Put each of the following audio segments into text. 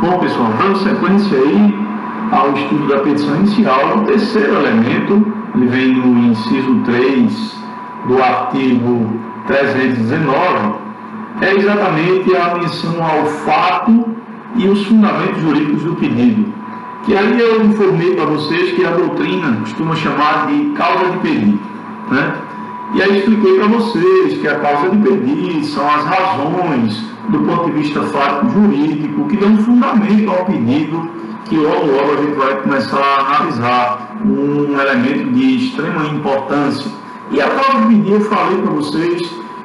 Bom, pessoal, dando sequência aí ao estudo da petição inicial, o terceiro elemento, ele vem no inciso 3 do artigo 319, é exatamente a menção ao fato e os fundamentos jurídicos do pedido. Que aí eu informei para vocês que a doutrina costuma chamar de causa de pedir, né? E aí expliquei para vocês que a causa de pedir são as razões do ponto de vista fático jurídico que dão fundamento ao pedido, que logo a gente vai começar a analisar um elemento de extrema importância. E a causa de pedir eu falei para vocês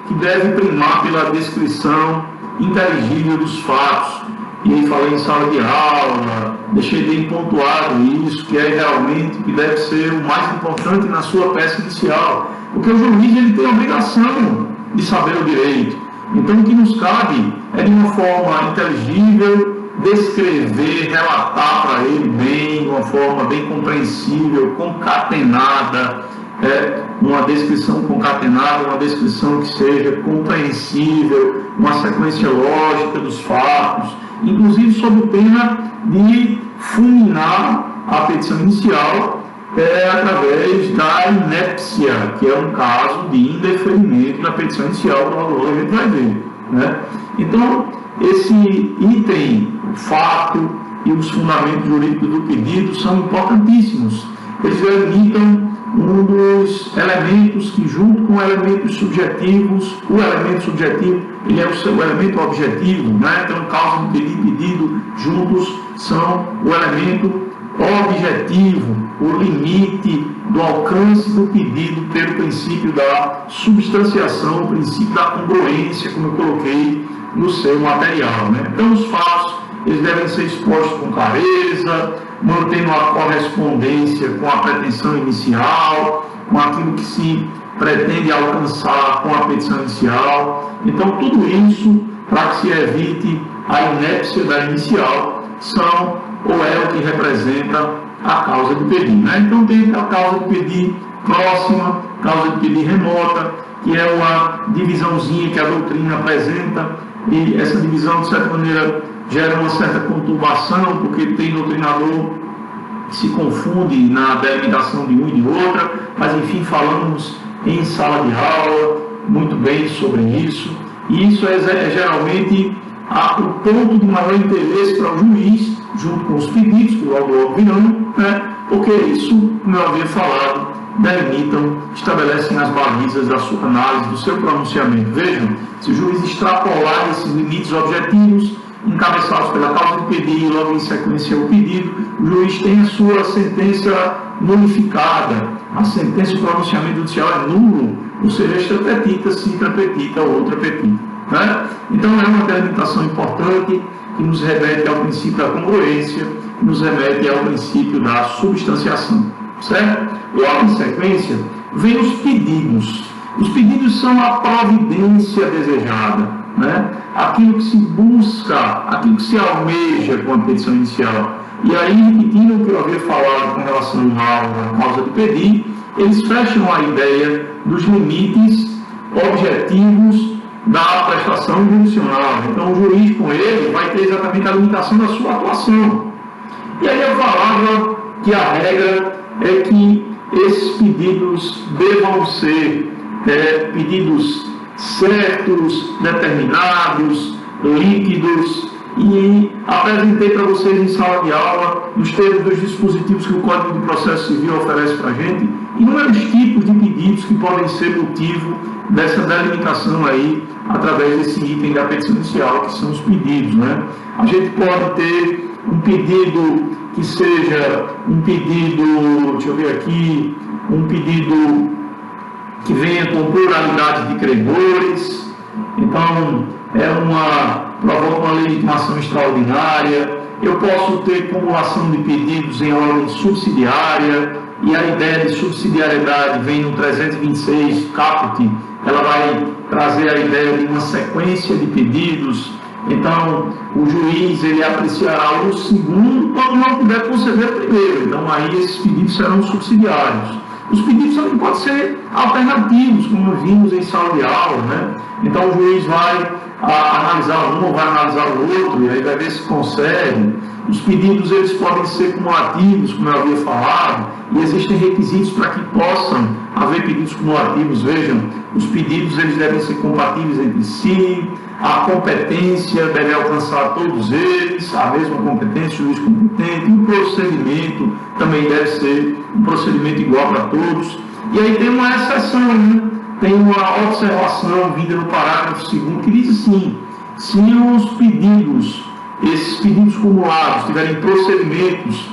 que deve primar pela descrição inteligível dos fatos. E aí falei em sala de aula, deixei bem pontuado isso, que é realmente que deve ser o mais importante na sua peça inicial. Porque o juiz ele tem a obrigação de saber o direito. Então o que nos cabe é de uma forma inteligível, descrever, relatar para ele bem, de uma forma bem compreensível, concatenada, uma descrição concatenada, uma descrição que seja compreensível, uma sequência lógica dos fatos, inclusive sob pena de fulminar a petição inicial através da inépcia, que é um caso de indeferimento da petição inicial, logo a gente vai ver, né? Então, esse item, o fato e os fundamentos jurídicos do pedido são importantíssimos. Eles delimitam um dos elementos que, junto com elementos subjetivos, o elemento subjetivo, ele é o seu elemento objetivo, né? Então, causa de pedir e pedido juntos são o elemento objetivo, o limite do alcance do pedido pelo princípio da substanciação, o princípio da congruência, como eu coloquei no seu material, né? Então, os fatos eles devem ser expostos com clareza, mantendo a correspondência com a pretensão inicial, com aquilo que se pretende alcançar com a petição inicial. Então, tudo isso, para que se evite a inépcia da inicial, são ou é o que representa a causa de pedir, né? Então, tem a causa de pedir próxima, causa de pedir remota, que é uma divisãozinha que a doutrina apresenta, e essa divisão, de certa maneira, gera uma certa conturbação, porque tem doutrinador que se confunde na delimitação de uma e de outra, mas, enfim, falamos em sala de aula muito bem sobre isso, e isso é geralmente o ponto de maior interesse para o juiz, junto com os pedidos, que logo virão, né? Porque isso, como eu havia falado, delimitam, estabelecem as balizas da sua análise, do seu pronunciamento. Vejam, se o juiz extrapolar esses limites objetivos, encabeçados pela causa de pedir e logo em sequência o pedido, o juiz tem a sua sentença nulificada, a sentença de pronunciamento judicial é nulo, ou seja, extra petita, se intra petita ou outra petita, né? Então é uma delimitação importante que nos remete ao princípio da congruência, que nos remete ao princípio da substanciação, certo? Logo em sequência, vem os pedidos. Os pedidos são a providência desejada, né? Aquilo que se busca, aquilo que se almeja com a petição inicial. E aí, repetindo o que eu havia falado com relação à causa de pedir, eles fecham a ideia dos limites objetivos da prestação jurisdicional. Então, o juiz, com ele, vai ter exatamente a limitação da sua atuação. E aí eu falava que a regra é que esses pedidos devam ser pedidos certos, determinados, líquidos, e apresentei para vocês em sala de aula, nos termos dos dispositivos que o Código de Processo Civil oferece para a gente, inúmeros tipos de pedidos que podem ser motivo dessa delimitação aí, através desse item da petição inicial, que são os pedidos, né? A gente pode ter um pedido que seja um pedido, deixa eu ver aqui, um pedido que venha com pluralidade de credores, então provoca uma legitimação extraordinária. Eu posso ter cumulação de pedidos em ordem subsidiária, e a ideia de subsidiariedade vem no 326 caput, ela vai trazer a ideia de uma sequência de pedidos. Então, o juiz ele apreciará o segundo quando não puder conceder o primeiro. Então, aí esses pedidos serão subsidiários. Os pedidos podem ser alternativos, como vimos em sala de aula, né? Então, o juiz vai analisar um, vai analisar o outro, e aí vai ver se consegue. Os pedidos eles podem ser cumulativos, como eu havia falado, e existem requisitos para que possam haver pedidos cumulativos. Vejam, os pedidos eles devem ser compatíveis entre si, a competência deve alcançar todos eles, a mesma competência, o juiz competente, e o procedimento também deve ser um procedimento igual para todos. E aí tem uma exceção, né? Tem uma observação vinda no parágrafo 2º que diz assim: se os pedidos, esses pedidos cumulados, tiverem procedimentos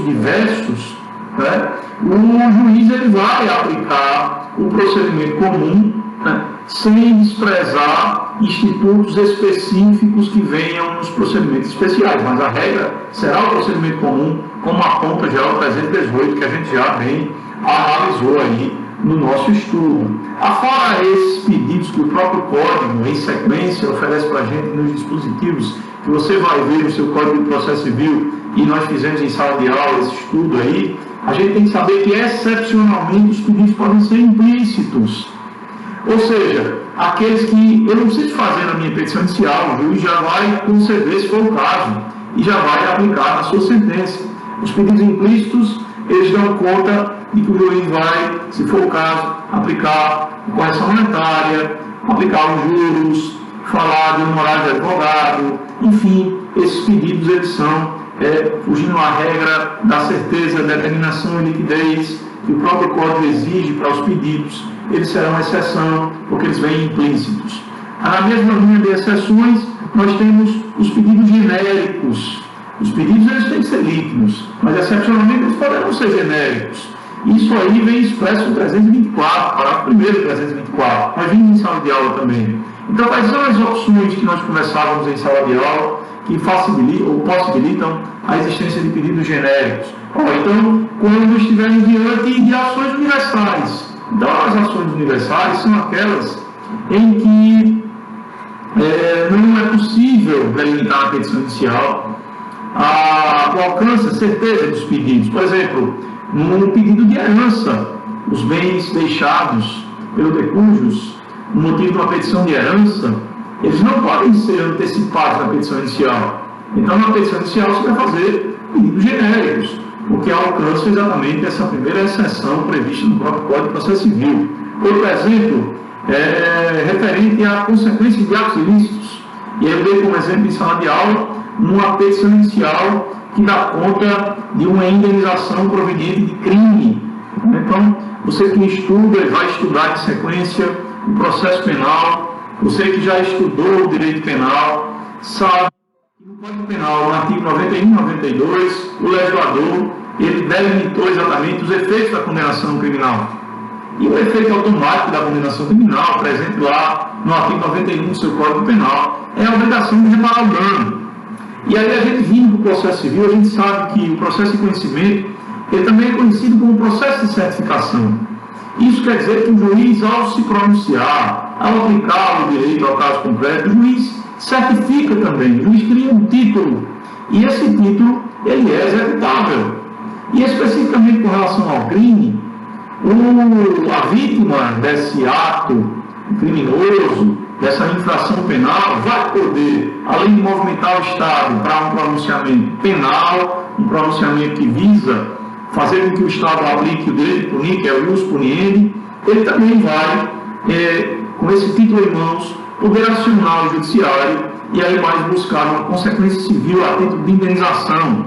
diversos, né, o juiz ele vai aplicar o procedimento comum, né, sem desprezar institutos específicos que venham nos procedimentos especiais, mas a regra será o procedimento comum, como aponta já o 318, que a gente já bem analisou aí no nosso estudo. Afora esses pedidos que o próprio Código, em sequência, oferece para a gente nos dispositivos, que você vai ver no seu Código de Processo Civil, e nós fizemos em sala de aula esse estudo aí, a gente tem que saber que, excepcionalmente, os pedidos podem ser implícitos. Ou seja, aqueles que eu não preciso fazer na minha petição inicial, o juiz já vai conceder, se for o caso, e já vai aplicar na sua sentença. Os pedidos implícitos, eles dão conta de que o juiz vai, se for o caso, aplicar a correção monetária, aplicar os juros, falar de honorário de advogado, enfim, esses pedidos eles são, fugindo à regra da certeza, determinação e liquidez que o próprio Código exige para os pedidos, eles serão exceção, porque eles vêm implícitos. Na mesma linha de exceções, nós temos os pedidos genéricos. Os pedidos eles têm que ser líquidos, mas excepcionalmente eles poderão ser genéricos. Isso aí vem expresso no 324, parágrafo 1º do 324, mas vem em sala de aula também. Então, quais são as opções que nós conversávamos em sala de aula que facilitam ou possibilitam a existência de pedidos genéricos? Então, quando estivermos diante de ações universais. Então, as ações universais são aquelas em que não é possível delimitar a petição inicial o alcance, a certeza dos pedidos. Por exemplo, num pedido de herança, os bens deixados pelo decujus, no motivo de uma petição de herança, eles não podem ser antecipados na petição inicial. Então, na petição inicial, você vai fazer pedidos genéricos, porque alcança exatamente essa primeira exceção prevista no próprio Código de Processo Civil. Outro exemplo referente a consequências de atos ilícitos. E aí eu dei como exemplo em sala de aula uma petição inicial que dá conta de uma indenização proveniente de crime. Então, você que estuda e vai estudar em sequência o processo penal, você que já estudou o direito penal, sabe que no Código Penal, no artigo 91 e 92, o legislador ele delimitou exatamente os efeitos da condenação criminal. E o efeito automático da condenação criminal, presente lá no artigo 91 do seu Código Penal, é a obrigação de reparar o dano. E aí a gente vindo do processo civil, a gente sabe que o processo de conhecimento, ele também é conhecido como processo de certificação. Isso quer dizer que o juiz, ao se pronunciar, ao aplicar o direito ao caso concreto, o juiz certifica também, o juiz cria um título, e esse título, ele é executável. E especificamente com relação ao crime, a vítima desse ato criminoso, dessa infração penal, vai poder, além de movimentar o Estado para um pronunciamento penal, um pronunciamento que visa fazer com que o Estado aplique o direito de punir, que é o ius puniendi, ele também vai, com esse título em mãos, poder acionar o judiciário e aí mais buscar uma consequência civil a título de indenização.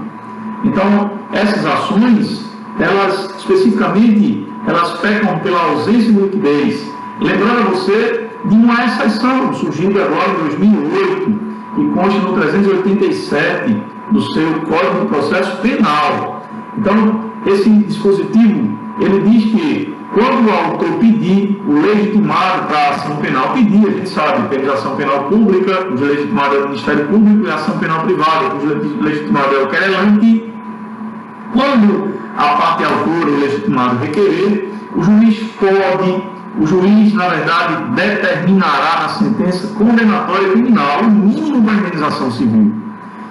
Então, essas ações, elas especificamente, elas pecam pela ausência de liquidez. Lembrando a você de uma exceção surgindo agora em 2008, que consta no 387 do seu Código de Processo Penal. Então, esse dispositivo, ele diz que quando o autor pedir o legitimado para a ação penal, pedir, a gente sabe, tem a ação penal pública, o legitimado é o Ministério Público, e a ação penal privada, o legitimado é o querelante. Quando a parte autora, o legitimado, requerer, o juiz, na verdade, determinará na sentença condenatória criminal o mínimo da indenização civil.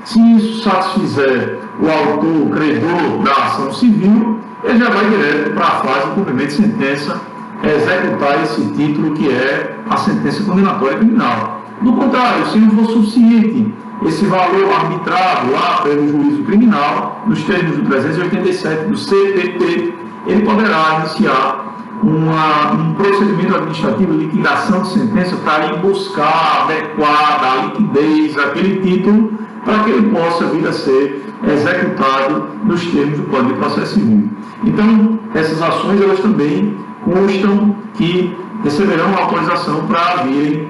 Se isso satisfizer o autor, o credor da ação civil, ele já vai direto para a fase de cumprimento de sentença, executar esse título que é a sentença condenatória criminal. Do contrário, se não for suficiente esse valor arbitrado lá pelo juízo criminal, nos termos do 387 do CPP, ele poderá iniciar um procedimento administrativo de liquidação de sentença para ir buscar, adequar a liquidez daquele título para que ele possa vir a ser executado nos termos do Código de Processo Civil. Então, essas ações elas também constam que receberão autorização para virem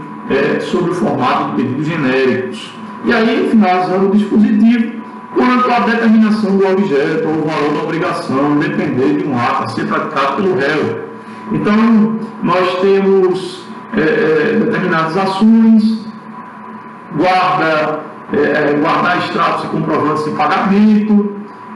sob o formato de pedidos genéricos. E aí, finalizando o dispositivo, quanto à determinação do objeto ou o valor da obrigação, depender de um ato a ser praticado pelo réu. Então, nós temos determinadas ações, guardar extratos e comprovantes de pagamento.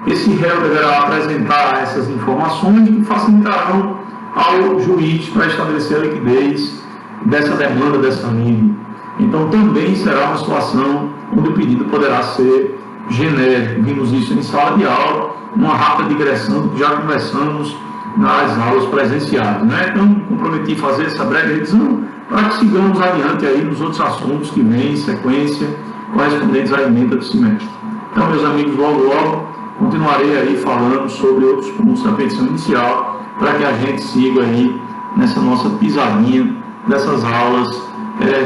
Esse réu deverá apresentar essas informações que facilitarão ao juiz para estabelecer a liquidez dessa demanda, dessa lide. Então, também será uma situação onde o pedido poderá ser genérico. Vimos isso em sala de aula, uma rápida digressão do que já conversamos nas aulas presenciais, né? Então, comprometi fazer essa breve revisão para que sigamos adiante aí nos outros assuntos que vêm em sequência, correspondentes à emenda do semestre. Então, meus amigos, logo continuarei aí falando sobre outros pontos da petição inicial, para que a gente siga aí nessa nossa pisadinha dessas aulas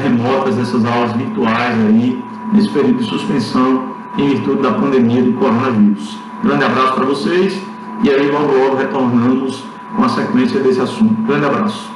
remotas, dessas aulas virtuais aí, nesse período de suspensão em virtude da pandemia do coronavírus. Grande abraço para vocês e aí logo retornamos com a sequência desse assunto. Grande abraço.